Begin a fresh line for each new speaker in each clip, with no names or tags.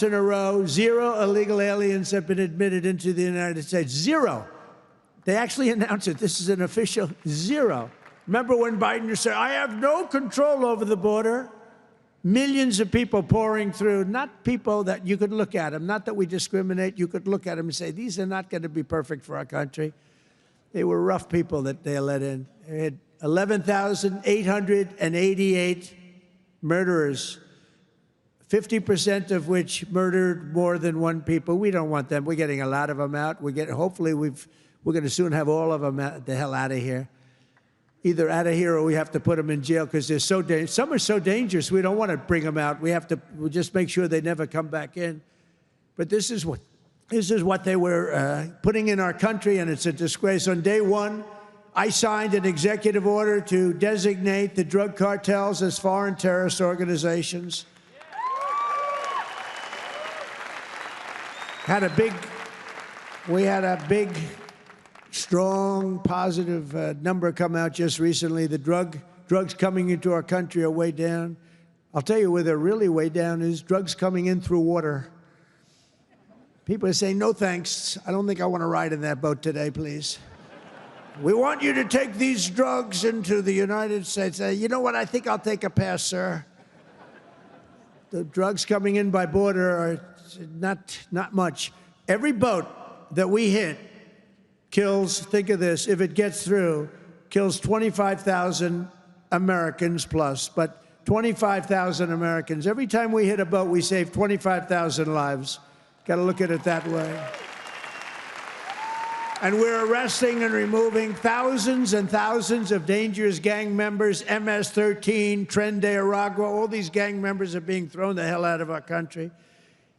in a row, 0 illegal aliens have been admitted into the United States. 0. They actually announced it. This is an official 0. Remember when Biden said, I have no control over the border? Millions of people pouring through, not people that you could look at them, not that we discriminate. You could look at them and say, these are not going to be perfect for our country. They were rough people that they let in. They had 11,888 murderers, 50% of which murdered more than one people. We don't want them. We're getting a lot of them out. Hopefully we're going to soon have all of them the hell out of here. Either out of here or we have to put them in jail because they're so dangerous. Some are so dangerous we don't want to bring them out. We'll just make sure they never come back in. But this is what they were putting in our country, and it's a disgrace. On day one, I signed an executive order to designate the drug cartels as foreign terrorist organizations. We had a big, strong, positive number come out just recently. The drugs coming into our country are way down. I'll tell you where they're really way down is drugs coming in through water. People are saying, no thanks. I don't think I want to ride in that boat today, please. We want you to take these drugs into the United States. You know what? I think I'll take a pass, sir. The drugs coming in by border are not much. Every boat that we hit kills, think of this, if it gets through, kills 25,000 Americans plus, but 25,000 Americans. Every time we hit a boat, we save 25,000 lives. Got to look at it that way. And we're arresting and removing thousands and thousands of dangerous gang members, MS-13, Tren de Aragua, all these gang members are being thrown the hell out of our country.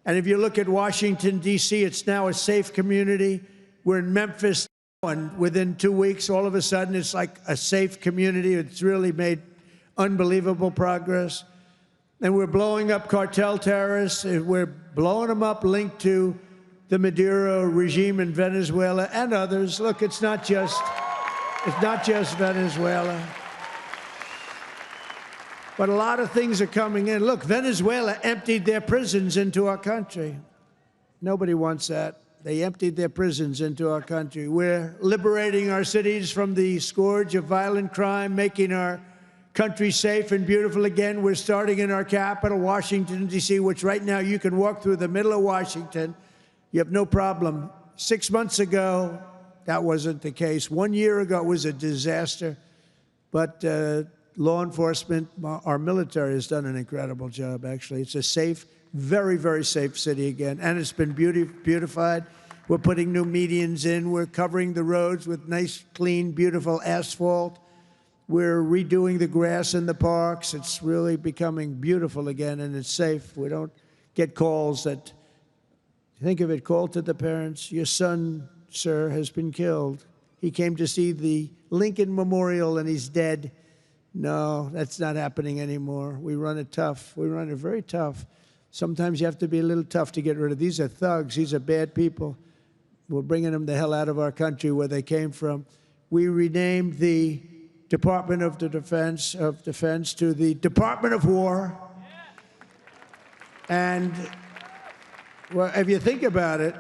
And if you look at Washington, D.C., it's now a safe community. We're in Memphis, and within 2 weeks, all of a sudden, it's like a safe community. It's really made unbelievable progress. And we're blowing up cartel terrorists. We're blowing them up linked to the Maduro regime in Venezuela and others. Look, it's not just Venezuela. But a lot of things are coming in. Look, Venezuela emptied their prisons into our country. Nobody wants that. They emptied their prisons into our country. We're liberating our cities from the scourge of violent crime, making our country safe and beautiful again. We're starting in our capital, Washington, D.C., which right now you can walk through the middle of Washington. You have no problem. 6 months ago, that wasn't the case. 1 year ago, it was a disaster. But law enforcement, our military has done an incredible job, actually. It's a safe, very, very safe city again. And it's been beautified. We're putting new medians in. We're covering the roads with nice, clean, beautiful asphalt. We're redoing the grass in the parks. It's really becoming beautiful again, and it's safe. We don't get calls that, think of it, call to the parents, your son, sir, has been killed. He came to see the Lincoln Memorial, and he's dead. No, that's not happening anymore. We run it tough. We run it very tough. Sometimes you have to be a little tough to get rid of. These are thugs. These are bad people. We're bringing them the hell out of our country where they came from. We renamed the Department of Defense to the Department of War. And well, if you think about it,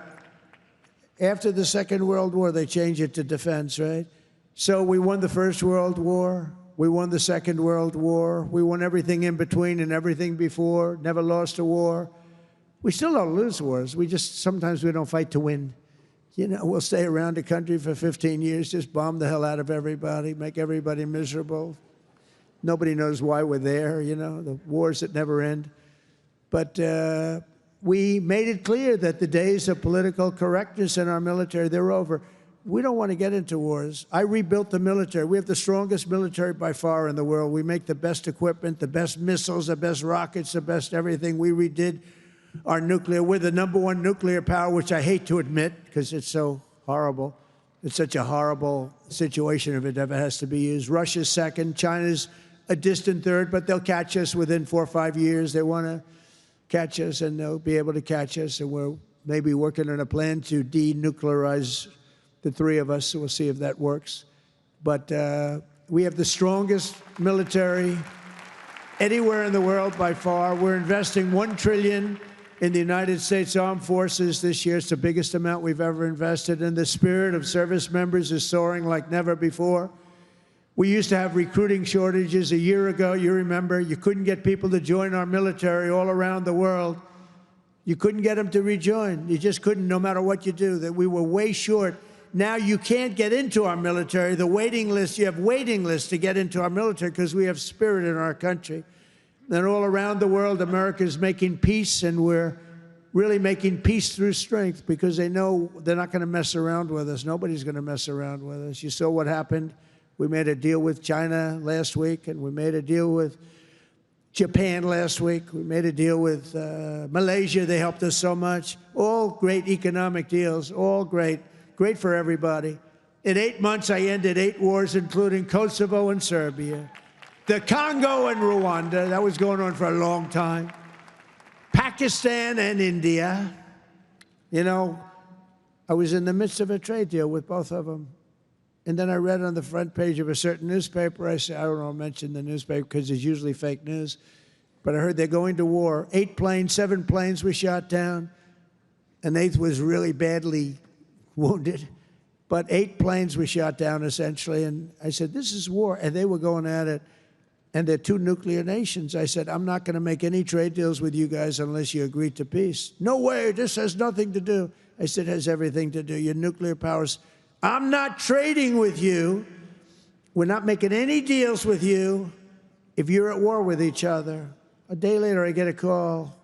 after the Second World War, they changed it to defense, right? So we won the First World War. We won the Second World War. We won everything in between and everything before, never lost a war. We still don't lose wars. Sometimes we don't fight to win. You know, we'll stay around the country for 15 years, just bomb the hell out of everybody, make everybody miserable. Nobody knows why we're there, you know, the wars that never end. But we made it clear that the days of political correctness in our military, they're over. We don't want to get into wars. I rebuilt the military. We have the strongest military by far in the world. We make the best equipment, the best missiles, the best rockets, the best everything. We redid our nuclear. We're the #1 nuclear power, which I hate to admit because it's so horrible. It's such a horrible situation if it ever has to be used. Russia's second. China's a distant third, but they'll catch us within 4 or 5 years. They want to catch us, and they'll be able to catch us. And we're maybe working on a plan to denuclearize the three of us, so we'll see if that works. But we have the strongest military anywhere in the world by far. We're investing $1 trillion in the United States Armed Forces this year. It's the biggest amount we've ever invested, and the spirit of service members is soaring like never before. We used to have recruiting shortages a year ago. You remember, you couldn't get people to join our military all around the world. You couldn't get them to rejoin. You just couldn't, no matter what you do, that we were way short. Now you can't get into our military. The waiting list, you have waiting lists to get into our military because we have spirit in our country. And all around the world, America is making peace, and we're really making peace through strength because they know they're not going to mess around with us. Nobody's going to mess around with us. You saw what happened. We made a deal with China last week, and we made a deal with Japan last week. We made a deal with Malaysia. They helped us so much. All great economic deals, all great. Great for everybody. In 8 months, I ended 8 wars, including Kosovo and Serbia, the Congo and Rwanda. That was going on for a long time. Pakistan and India. You know, I was in the midst of a trade deal with both of them. And then I read on the front page of a certain newspaper, I said, I don't know, mention the newspaper because it's usually fake news, but I heard they're going to war. 7 planes were shot down. An 8th was really badly wounded, but 8 planes were shot down, essentially. And I said, this is war. And they were going at it. And they're 2 nuclear nations. I said, I'm not going to make any trade deals with you guys unless you agree to peace. No way, this has nothing to do. I said, it has everything to do. Your nuclear powers. I'm not trading with you. We're not making any deals with you if you're at war with each other. A day later, I get a call.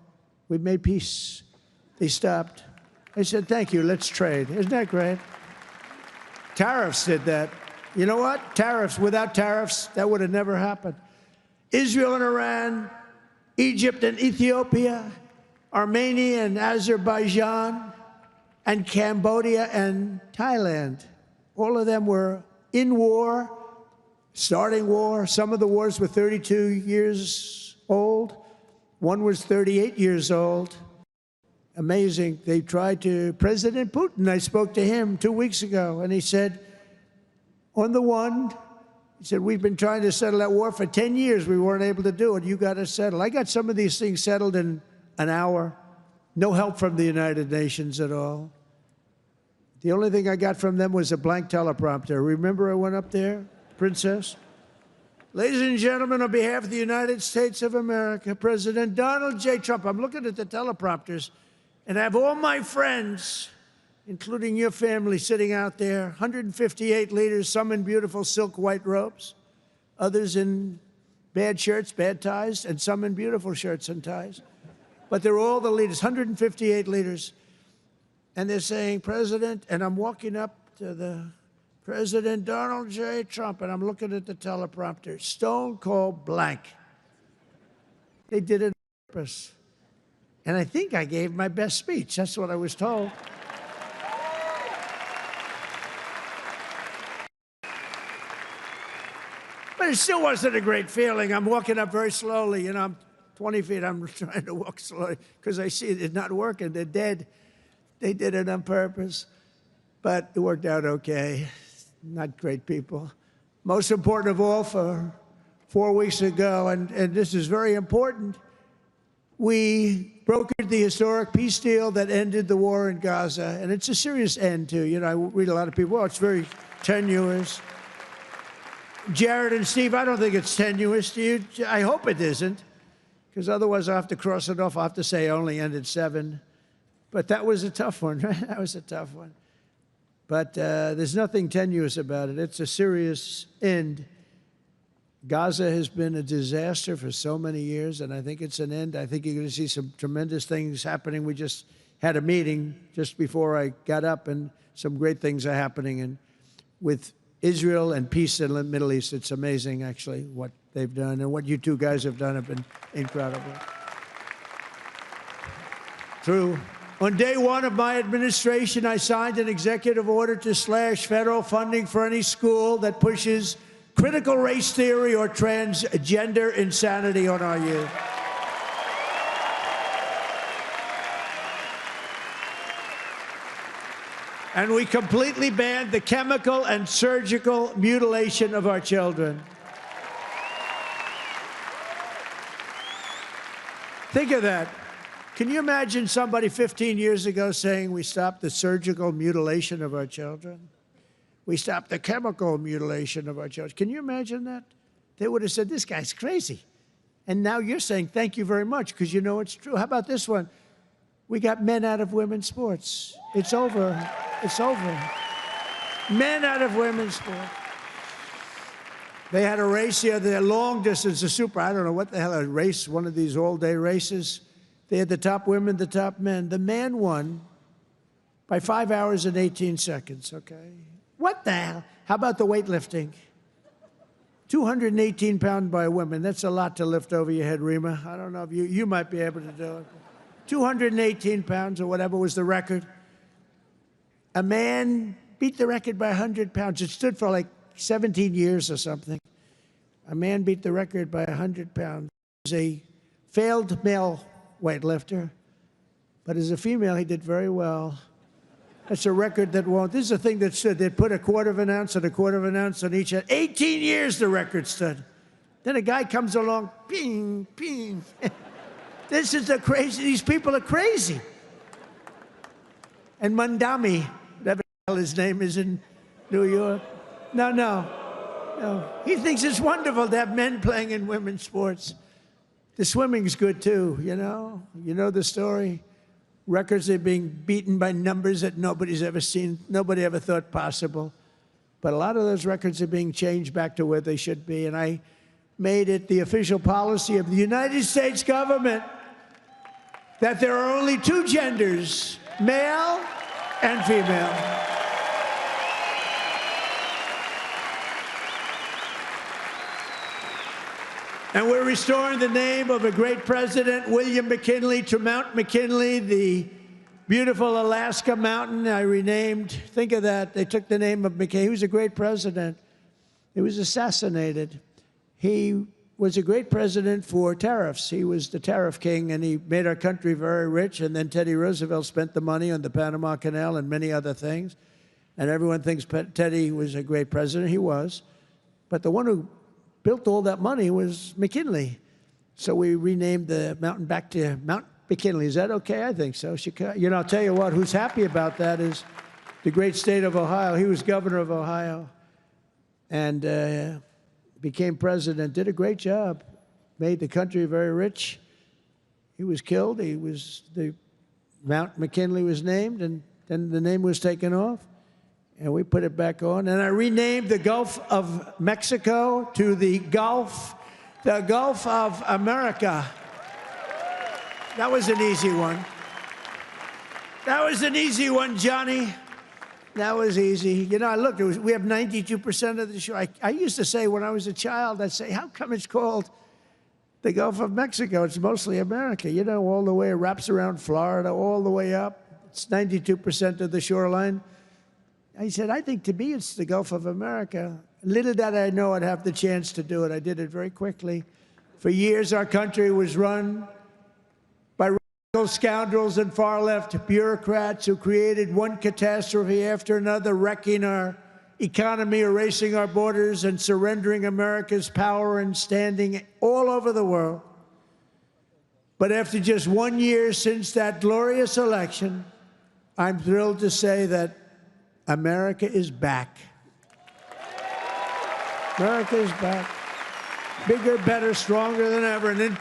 We've made peace. They stopped. I said, thank you, let's trade. Isn't that great? Tariffs did that. You know what? Tariffs, without tariffs, that would have never happened. Israel and Iran, Egypt and Ethiopia, Armenia and Azerbaijan, and Cambodia and Thailand. All of them were in war, starting war. Some of the wars were 32 years old. One was 38 years old. Amazing. They tried to, President Putin, I spoke to him 2 weeks ago, and he said, on the one, he said, we've been trying to settle that war for 10 years. We weren't able to do it. You got to settle. I got some of these things settled in an hour. No help from the United Nations at all. The only thing I got from them was a blank teleprompter. Remember I went up there, Princess? Ladies and gentlemen, on behalf of the United States of America, President Donald J. Trump, I'm looking at the teleprompters, and I have all my friends, including your family, sitting out there, 158 leaders, some in beautiful silk white robes, others in bad shirts, bad ties, and some in beautiful shirts and ties. But they're all the leaders, 158 leaders. And they're saying, President, and I'm walking up to the President Donald J. Trump, and I'm looking at the teleprompter, stone cold blank. They did it on purpose. And I think I gave my best speech. That's what I was told. But it still wasn't a great feeling. I'm walking up very slowly. You know, I'm 20 feet. I'm trying to walk slowly because I see it's not working. They're dead. They did it on purpose. But it worked out okay. Not great people. Most important of all, for 4 weeks ago, and this is very important, we brokered the historic peace deal that ended the war in Gaza. And it's a serious end, too. You know, I read a lot of people, well, it's very tenuous. Jared and Steve, I don't think it's tenuous. Do you? I hope it isn't, because otherwise I'll have to cross it off. I'll have to say I only ended 7. But that was a tough one, right? That was a tough one. But there's nothing tenuous about it. It's a serious end. Gaza has been a disaster for so many years, and I think it's an end. I think you're going to see some tremendous things happening. We just had a meeting just before I got up, and some great things are happening. And with Israel and peace in the Middle East, it's amazing, actually, what they've done. And what you two guys have done have been incredible. On day 1 of my administration, I signed an executive order to slash federal funding for any school that pushes critical race theory or transgender insanity on our youth. And we completely banned the chemical and surgical mutilation of our children. Think of that. Can you imagine somebody 15 years ago saying we stopped the surgical mutilation of our children? We stopped the chemical mutilation of our children. Can you imagine that? They would have said, this guy's crazy. And now you're saying thank you very much because you know it's true. How about this one? We got men out of women's sports. It's over. It's over. Men out of women's sports. They had a race here, the long distance, I don't know what the hell, a race, one of these all-day races. They had the top women, the top men. The man won by 5 hours and 18 seconds, okay? What the hell? How about the weightlifting? 218 pounds by a woman. That's a lot to lift over your head, Rima. I don't know if you might be able to do it. 218 pounds or whatever was the record. A man beat the record by 100 pounds. It stood for like 17 years or something. A man beat the record by 100 pounds. He was a failed male weightlifter, but as a female, he did very well. That's a record that won't. This is a thing that stood. They'd put a quarter of an ounce and a quarter of an ounce on each end. 18 years the record stood. Then a guy comes along, ping, ping. This is these people are crazy. And Mandami, whatever the hell his name is in New York. No. He thinks it's wonderful to have men playing in women's sports. The swimming's good too, you know? You know the story? Records are being beaten by numbers that nobody's ever seen, nobody ever thought possible. But a lot of those records are being changed back to where they should be, and I made it the official policy of the United States government that there are only two genders, male and female. And we're restoring the name of a great president, William McKinley, to Mount McKinley, the beautiful Alaska mountain I renamed. Think of that. They took the name of McKinley. He was a great president. He was assassinated. He was a great president for tariffs. He was the tariff king, and he made our country very rich. And then Teddy Roosevelt spent the money on the Panama Canal and many other things. And everyone thinks Teddy was a great president. He was. But the one who built all that money was McKinley. So we renamed the mountain back to Mount McKinley. Is that okay? I think so. You know, I'll tell you what, who's happy about that is the great state of Ohio. He was governor of Ohio and became president, did a great job, made the country very rich. He was killed. Mount McKinley was named, and then the name was taken off. And we put it back on. And I renamed the Gulf of Mexico to the Gulf of America. That was an easy one. That was an easy one, Johnny. That was easy. You know, I looked, we have 92% of the shore. I used to say when I was a child, I'd say, how come it's called the Gulf of Mexico? It's mostly America. You know, all the way, it wraps around Florida, all the way up. It's 92% of the shoreline. I said, I think to me it's the Gulf of America. Little did I know I'd have the chance to do it. I did it very quickly. For years, our country was run by radical scoundrels and far-left bureaucrats who created one catastrophe after another, wrecking our economy, erasing our borders, and surrendering America's power and standing all over the world. But after just 1 year since that glorious election, I'm thrilled to say that America is back. America is back. Bigger, better, stronger than ever. And in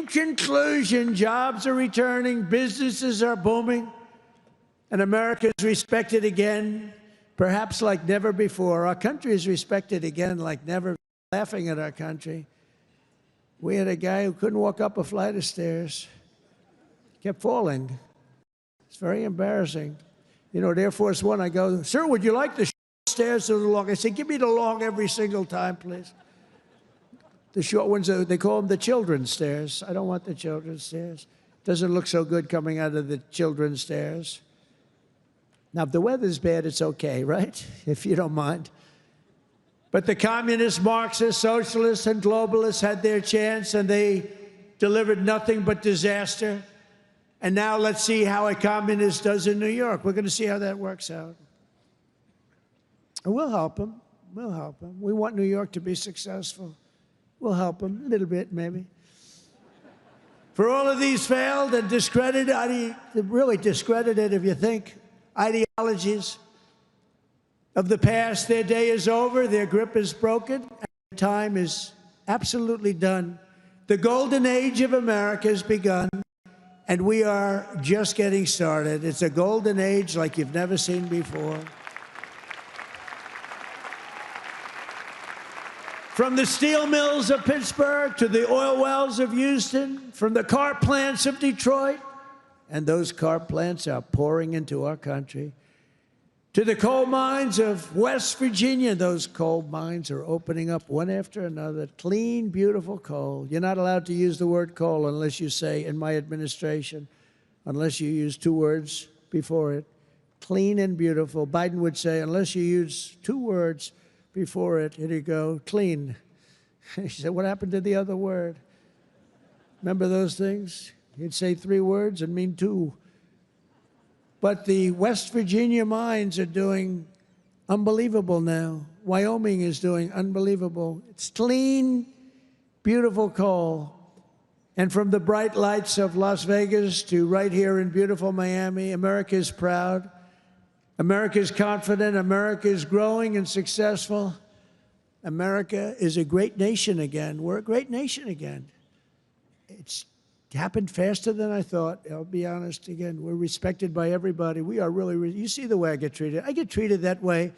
conclusion, jobs are returning, businesses are booming, and America is respected again, perhaps like never before. Our country is respected again like never. Laughing at our country. We had a guy who couldn't walk up a flight of stairs. Kept falling. It's very embarrassing. You know, at Air Force One, I go, sir, would you like the stairs or the long? I say, give me the long every single time, please. The short ones, they call them the children's stairs. I don't want the children's stairs. Doesn't look so good coming out of the children's stairs. Now, if the weather's bad, it's okay, right? If you don't mind. But the communists, Marxists, socialists, and globalists had their chance, and they delivered nothing but disaster. And now let's see how a communist does in New York. We're going to see how that works out. And we'll help them. We'll help them. We want New York to be successful. We'll help them a little bit, maybe. For all of these failed and discredited, really discredited if you think, ideologies of the past, their day is over, their grip is broken, and their time is absolutely done. The golden age of America has begun, and we are just getting started. It's a golden age like you've never seen before. From the steel mills of Pittsburgh to the oil wells of Houston, from the car plants of Detroit, and those car plants are pouring into our country, to the coal mines of West Virginia, those coal mines are opening up one after another. Clean, beautiful coal. You're not allowed to use the word coal unless you say, in my administration, unless you use 2 words before it. Clean and beautiful. Biden would say, unless you use 2 words before it, here you go, clean. He said, what happened to the other word? Remember those things? He'd say 3 words and mean 2. But the West Virginia mines are doing unbelievable now. Wyoming is doing unbelievable. It's clean, beautiful coal. And from the bright lights of Las Vegas to right here in beautiful Miami, America is proud. America is confident. America is growing and successful. America is a great nation again. We're a great nation again. It's happened faster than I thought. I'll be honest again. We're respected by everybody. We are really, you see the way I get treated. I get treated that way.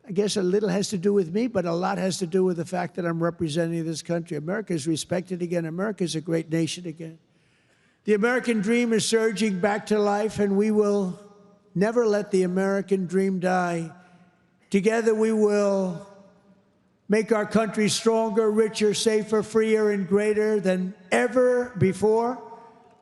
I guess a little has to do with me, but a lot has to do with the fact that I'm representing this country. America is respected again. America is a great nation again. The American dream is surging back to life, and we will never let the American dream die. Together we will make our country stronger, richer, safer, freer, and greater than ever before.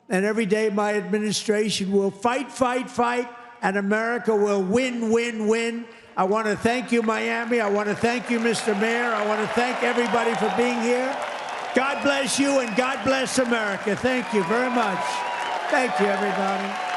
And every day my administration will fight, fight, fight, and America will win, win, win. I want to thank you, Miami. I want to thank you, Mr. Mayor. I want to thank everybody for being here. God bless you, and God bless America. Thank you very much. Thank you, everybody.